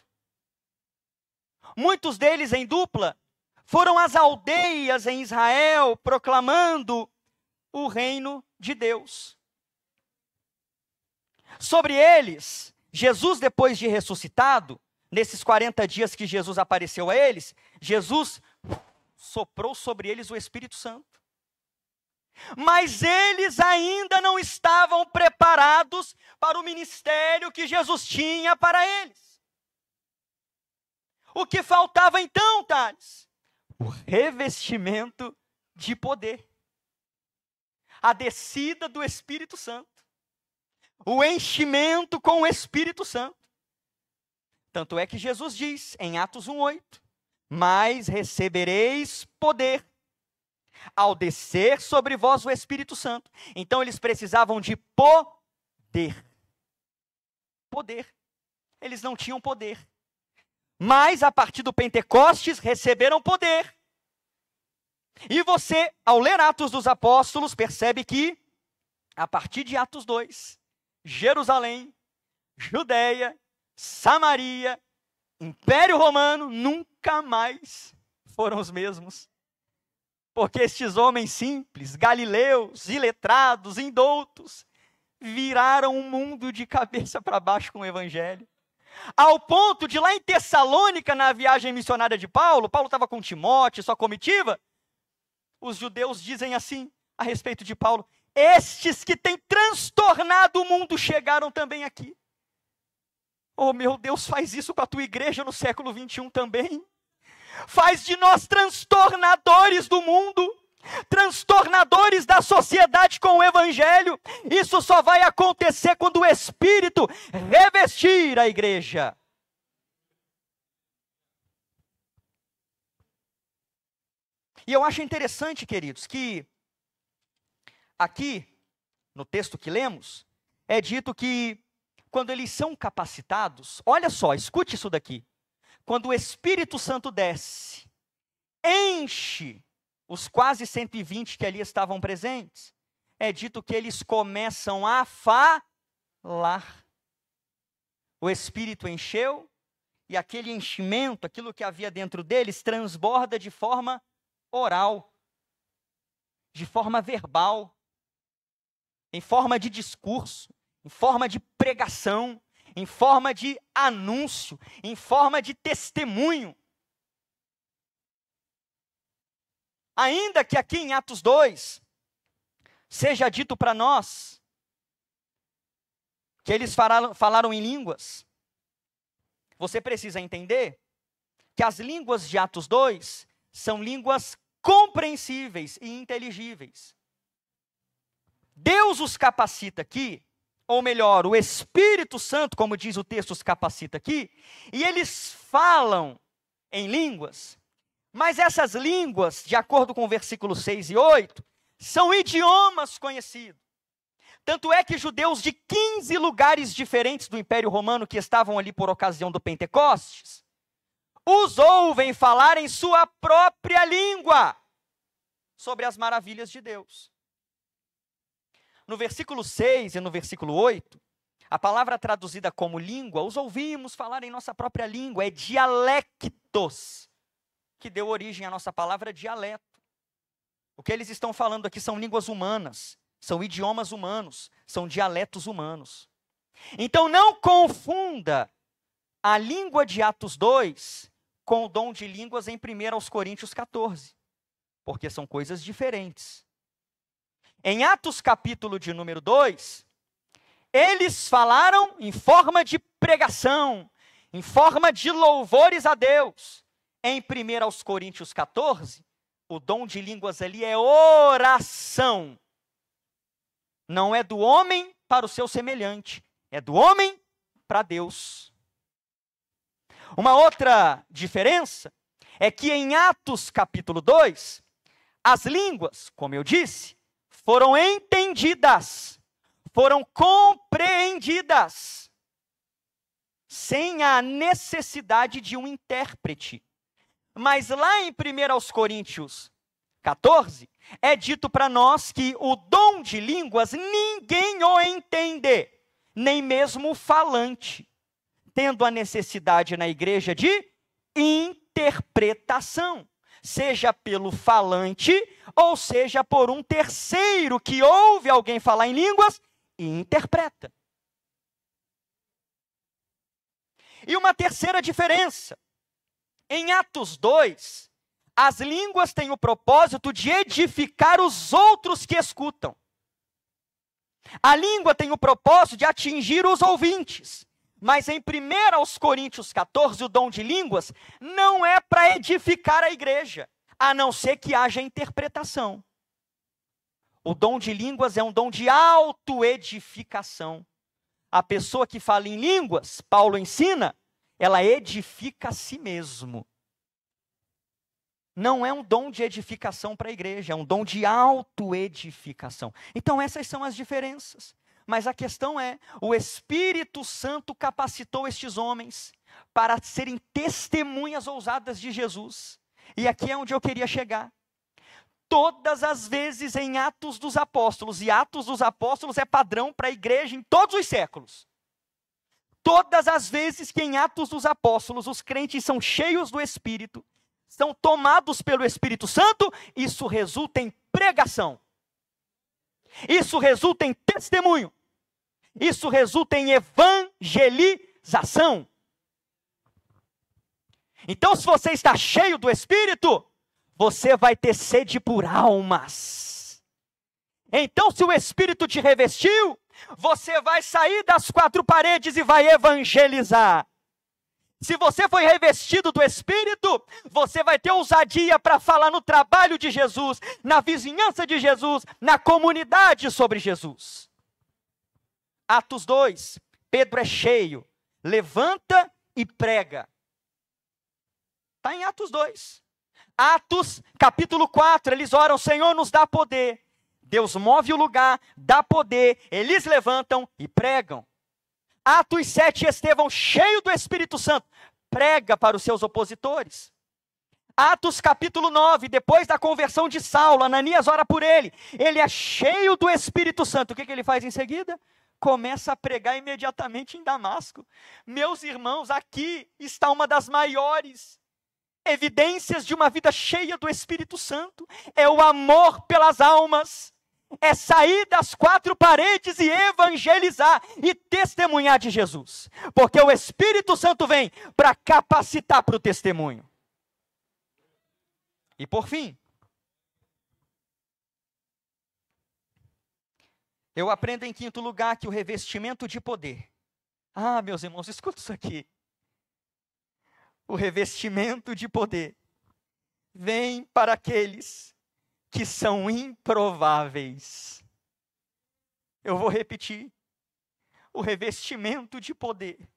Muitos deles em dupla foram às aldeias em Israel proclamando o reino de Deus. Sobre eles, Jesus, depois de ressuscitado, nesses 40 dias que Jesus apareceu a eles, Jesus soprou sobre eles o Espírito Santo. Mas eles ainda não estavam preparados para o ministério que Jesus tinha para eles. O que faltava então, Thales? O revestimento de poder. A descida do Espírito Santo. O enchimento com o Espírito Santo. Tanto é que Jesus diz em Atos 1:8, mas recebereis poder ao descer sobre vós o Espírito Santo. Então eles precisavam de poder. Poder. Eles não tinham poder. Mas a partir do Pentecostes receberam poder. E você, ao ler Atos dos Apóstolos, percebe que, a partir de Atos 2, Jerusalém, Judeia, Samaria, Império Romano, nunca mais foram os mesmos. Porque estes homens simples, galileus, iletrados, indoutos, viraram o mundo de cabeça para baixo com o Evangelho. Ao ponto de lá em Tessalônica, na viagem missionária de Paulo estava com Timóteo, sua comitiva, os judeus dizem assim a respeito de Paulo: estes que têm transtornado o mundo chegaram também aqui. Oh meu Deus, faz isso com a tua igreja no século 21 também. Faz de nós transtornadores do mundo, transtornadores da sociedade com o Evangelho. Isso só vai acontecer quando o Espírito revestir a igreja. E eu acho interessante, queridos, que aqui, no texto que lemos, é dito que quando eles são capacitados, olha só, escute isso daqui. Quando o Espírito Santo desce, enche os quase 120 que ali estavam presentes, é dito que eles começam a falar. O Espírito encheu, e aquele enchimento, aquilo que havia dentro deles, transborda de forma oral, de forma verbal, em forma de discurso. em forma de pregação, em forma de anúncio, em forma de testemunho. Ainda que aqui em Atos 2, seja dito para nós que eles falaram em línguas, você precisa entender que as línguas de Atos 2 são línguas compreensíveis e inteligíveis. Deus os capacita aqui, ou melhor, o Espírito Santo, como diz o texto, os capacita aqui, e eles falam em línguas, mas essas línguas, de acordo com o versículo 6 e 8, são idiomas conhecidos. Tanto é que judeus de 15 lugares diferentes do Império Romano que estavam ali por ocasião do Pentecostes, os ouvem falar em sua própria língua sobre as maravilhas de Deus. No versículo 6 e no versículo 8, a palavra traduzida como língua, os ouvimos falar em nossa própria língua, é dialectos, que deu origem à nossa palavra dialeto. O que eles estão falando aqui são línguas humanas, são idiomas humanos, são dialetos humanos. Então não confunda a língua de Atos 2 com o dom de línguas em 1 Coríntios 14, porque são coisas diferentes. Em Atos capítulo de número 2, eles falaram em forma de pregação, em forma de louvores a Deus. Em 1 Coríntios 14, o dom de línguas ali é oração. Não é do homem para o seu semelhante, é do homem para Deus. Uma outra diferença é que em Atos capítulo 2, as línguas, como eu disse, foram entendidas, foram compreendidas, sem a necessidade de um intérprete. Mas lá em 1 Coríntios 14, é dito para nós que o dom de línguas ninguém o entende, nem mesmo o falante, tendo a necessidade na igreja de interpretação, seja pelo falante ou seja por um terceiro que ouve alguém falar em línguas e interpreta. E uma terceira diferença, em Atos 2, as línguas têm o propósito de edificar os outros que escutam. A língua tem o propósito de atingir os ouvintes. Mas em 1 Coríntios 14, o dom de línguas não é para edificar a igreja, a não ser que haja interpretação. O dom de línguas é um dom de autoedificação. A pessoa que fala em línguas, Paulo ensina, ela edifica a si mesmo. Não é um dom de edificação para a igreja, é um dom de autoedificação. Então essas são as diferenças. Mas a questão é, o Espírito Santo capacitou estes homens para serem testemunhas ousadas de Jesus. E aqui é onde eu queria chegar. Todas as vezes em Atos dos Apóstolos, e Atos dos Apóstolos é padrão para a igreja em todos os séculos. Todas as vezes que em Atos dos Apóstolos os crentes são cheios do Espírito, são tomados pelo Espírito Santo, isso resulta em pregação. Isso resulta em testemunho. Isso resulta em evangelização. Então, se você está cheio do Espírito, você vai ter sede por almas. Então, se o Espírito te revestiu, você vai sair das quatro paredes e vai evangelizar. Se você foi revestido do Espírito, você vai ter ousadia para falar no trabalho de Jesus, na vizinhança de Jesus, na comunidade sobre Jesus. Atos 2, Pedro é cheio, levanta e prega. Está em Atos 2. Atos, capítulo 4, eles oram, Senhor, nos dá poder. Deus move o lugar, dá poder, eles levantam e pregam. Atos 7, Estevão, cheio do Espírito Santo, prega para os seus opositores. Atos capítulo 9, depois da conversão de Saulo, Ananias ora por ele. Ele é cheio do Espírito Santo. O que ele faz em seguida? Começa a pregar imediatamente em Damasco. Meus irmãos, aqui está uma das maiores evidências de uma vida cheia do Espírito Santo. É o amor pelas almas. é sair das quatro paredes e evangelizar e testemunhar de Jesus. Porque o Espírito Santo vem para capacitar para o testemunho. E por fim, eu aprendo em quinto lugar que o revestimento de poder. Ah, meus irmãos, escuta isso aqui. O revestimento de poder vem para aqueles que são improváveis. Eu vou repetir. O revestimento de poder,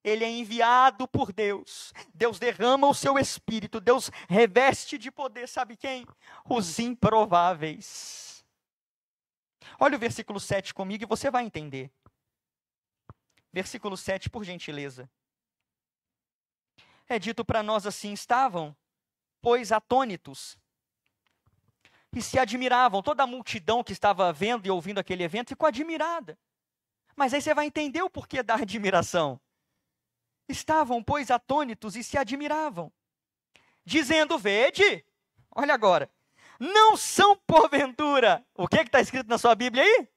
ele é enviado por Deus. Deus derrama o seu Espírito. Deus reveste de poder, sabe quem? Os improváveis. Olha o versículo 7 comigo e você vai entender. Versículo 7, por gentileza. É dito para nós assim: estavam, pois, atônitos, e se admiravam. Toda a multidão que estava vendo e ouvindo aquele evento ficou admirada. Mas aí você vai entender o porquê da admiração. Estavam, pois, atônitos e se admiravam, dizendo: vede, olha agora, não são porventura. O que está escrito na sua Bíblia aí?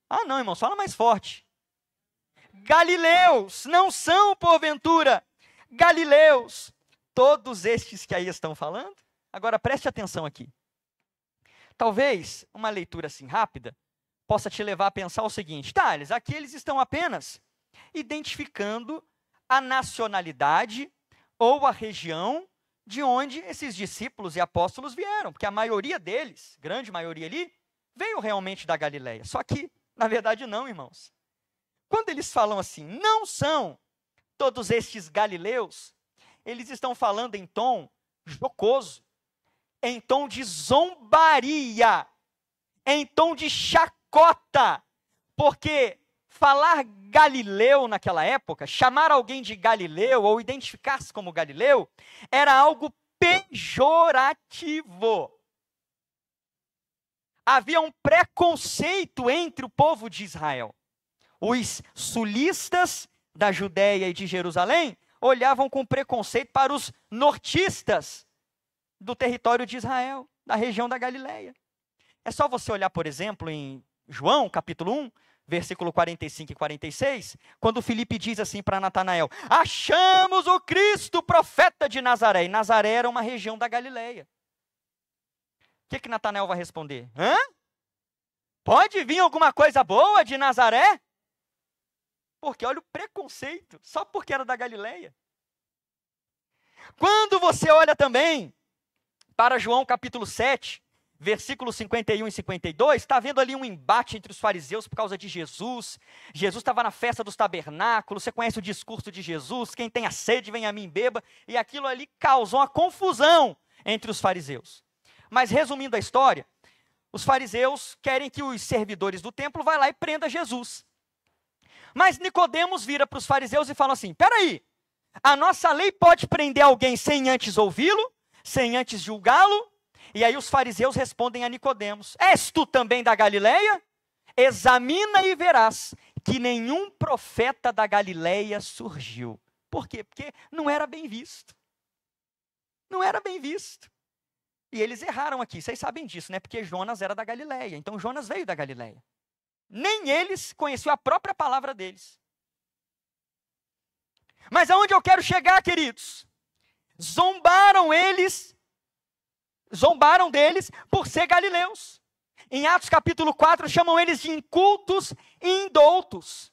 Ah, não, irmão, fala mais forte. Galileus, não são porventura galileus, todos estes que aí estão falando? Agora preste atenção aqui. Talvez uma leitura assim rápida possa te levar a pensar o seguinte: Thales, aqui eles estão apenas identificando a nacionalidade ou a região de onde esses discípulos e apóstolos vieram, porque a maioria deles, grande maioria ali, veio realmente da Galileia. Só que, na verdade, não, irmãos. Quando eles falam assim, não são todos estes galileus, eles estão falando em tom jocoso, em tom de zombaria, em tom de chacota, porque falar galileu naquela época, chamar alguém de galileu ou identificar-se como galileu, era algo pejorativo. Havia um preconceito entre o povo de Israel. Os sulistas da Judéia e de Jerusalém olhavam com preconceito para os nortistas do território de Israel, da região da Galileia. É só você olhar, por exemplo, em João, capítulo 1, versículo 45 e 46, quando Filipe diz assim para Natanael: achamos o Cristo, profeta de Nazaré. E Nazaré era uma região da Galileia. O que Natanael vai responder? Hã? Pode vir alguma coisa boa de Nazaré? Porque olha o preconceito, só porque era da Galileia. Quando você olha também para João capítulo 7, versículos 51 e 52, está vendo ali um embate entre os fariseus por causa de Jesus. Jesus estava na festa dos tabernáculos, você conhece o discurso de Jesus: quem tem a sede, vem a mim, beba. E aquilo ali causou uma confusão entre os fariseus. Mas resumindo a história, os fariseus querem que os servidores do templo vá lá e prenda Jesus. Mas Nicodemos vira para os fariseus e fala assim: peraí, a nossa lei pode prender alguém sem antes ouvi-lo, sem antes julgá-lo? E aí os fariseus respondem a Nicodemos: és tu também da Galileia? Examina e verás que nenhum profeta da Galileia surgiu. Por quê? Porque não era bem visto. Não era bem visto. E eles erraram aqui, vocês sabem disso, né? Porque Jonas era da Galileia, então Jonas veio da Galileia. Nem eles conheciam a própria palavra deles. Mas aonde eu quero chegar, queridos? Zombaram deles por ser galileus. Em Atos capítulo 4, chamam eles de incultos e indoutos.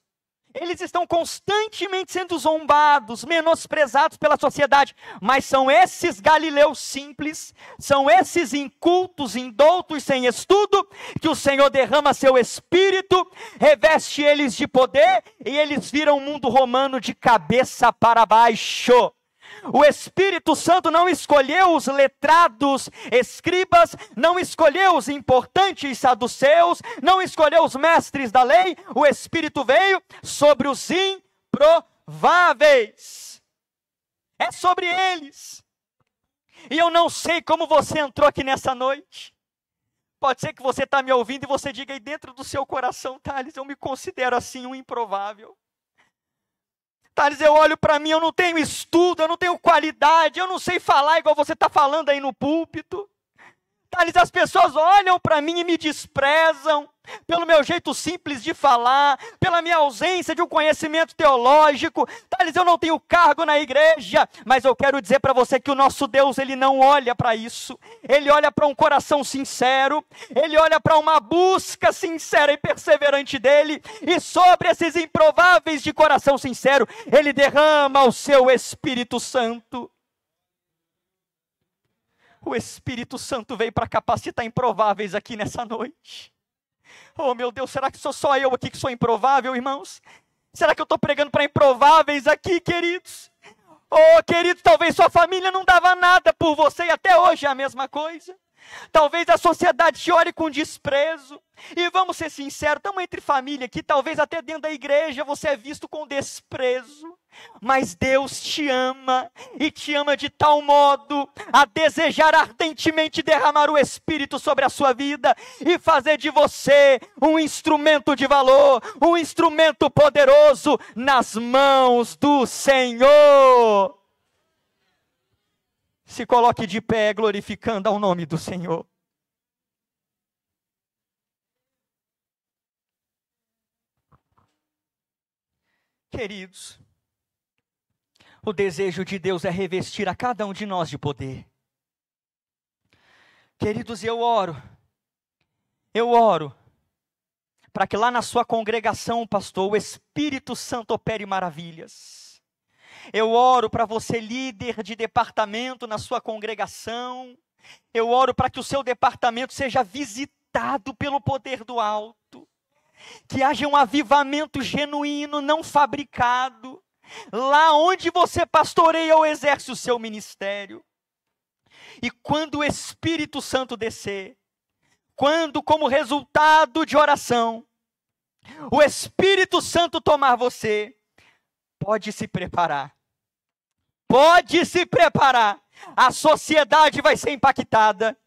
Eles estão constantemente sendo zombados, menosprezados pela sociedade. Mas são esses galileus simples, são esses incultos, indoutos, sem estudo, que o Senhor derrama seu Espírito, reveste eles de poder, e eles viram o mundo romano de cabeça para baixo. O Espírito Santo não escolheu os letrados, escribas, não escolheu os importantes saduceus, não escolheu os mestres da lei. O Espírito veio sobre os improváveis. É sobre eles. E eu não sei como você entrou aqui nessa noite. Pode ser que você está me ouvindo e você diga aí dentro do seu coração: Thales, eu me considero assim um improvável. Thales, eu olho para mim, eu não tenho estudo, eu não tenho qualidade, eu não sei falar igual você está falando aí no púlpito. Thales, as pessoas olham para mim e me desprezam pelo meu jeito simples de falar, pela minha ausência de um conhecimento teológico. Thales, eu não tenho cargo na igreja, mas eu quero dizer para você que o nosso Deus, Ele não olha para isso. Ele olha para um coração sincero, Ele olha para uma busca sincera e perseverante dEle, e sobre esses improváveis de coração sincero, Ele derrama o seu Espírito Santo. O Espírito Santo veio para capacitar improváveis aqui nessa noite. Oh, meu Deus, será que sou só eu aqui que sou improvável, irmãos? Será que eu estou pregando para improváveis aqui, queridos? Oh, queridos, talvez sua família não dava nada por você e até hoje é a mesma coisa. Talvez a sociedade te olhe com desprezo. E vamos ser sinceros, estamos entre família aqui, talvez até dentro da igreja você é visto com desprezo. Mas Deus te ama, e te ama de tal modo a desejar ardentemente derramar o Espírito sobre a sua vida e fazer de você um instrumento de valor, um instrumento poderoso nas mãos do Senhor. Se coloque de pé glorificando ao nome do Senhor. Queridos, o desejo de Deus é revestir a cada um de nós de poder. Queridos, eu oro para que lá na sua congregação, pastor, o Espírito Santo opere maravilhas. Eu oro para você, líder de departamento na sua congregação. Eu oro para que o seu departamento seja visitado pelo poder do alto. Que haja um avivamento genuíno, não fabricado. Lá onde você pastoreia ou exerce o seu ministério. E quando o Espírito Santo descer, quando como resultado de oração, o Espírito Santo tomar você, pode se preparar. Pode se preparar. A sociedade vai ser impactada.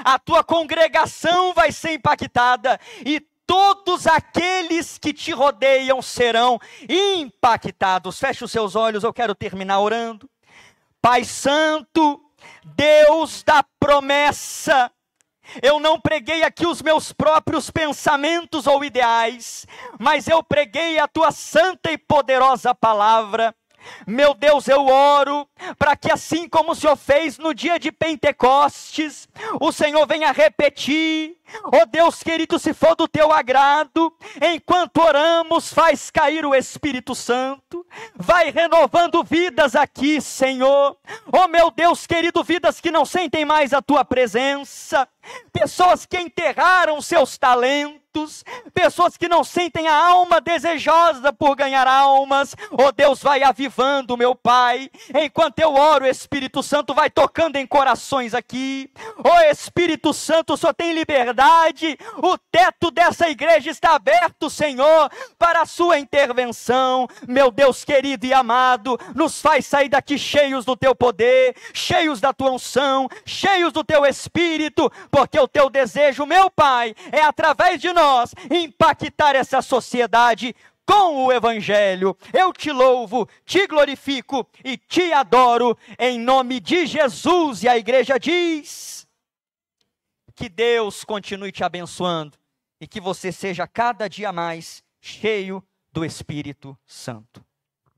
A tua congregação vai ser impactada. E todos aqueles que te rodeiam serão impactados. Feche os seus olhos, eu quero terminar orando. Pai Santo, Deus da promessa, eu não preguei aqui os meus próprios pensamentos ou ideais, mas eu preguei a tua santa e poderosa palavra. Meu Deus, eu oro para que assim como o Senhor fez no dia de Pentecostes, o Senhor venha repetir. Oh Deus querido, se for do teu agrado, enquanto oramos, faz cair o Espírito Santo, vai renovando vidas aqui, Senhor. Oh meu Deus querido, vidas que não sentem mais a tua presença, pessoas que enterraram seus talentos, pessoas que não sentem a alma desejosa por ganhar almas. Oh Deus, vai avivando, meu Pai, enquanto eu oro, o Espírito Santo vai tocando em corações aqui. Oh Espírito Santo, só tem liberdade. O teto dessa igreja está aberto, Senhor, para a sua intervenção. Meu Deus querido e amado, nos faz sair daqui cheios do teu poder, cheios da tua unção, cheios do teu Espírito, porque o teu desejo, meu Pai, é através de nós impactar essa sociedade com o Evangelho. Eu te louvo, te glorifico e te adoro em nome de Jesus. E a igreja diz: que Deus continue te abençoando e que você seja cada dia mais cheio do Espírito Santo.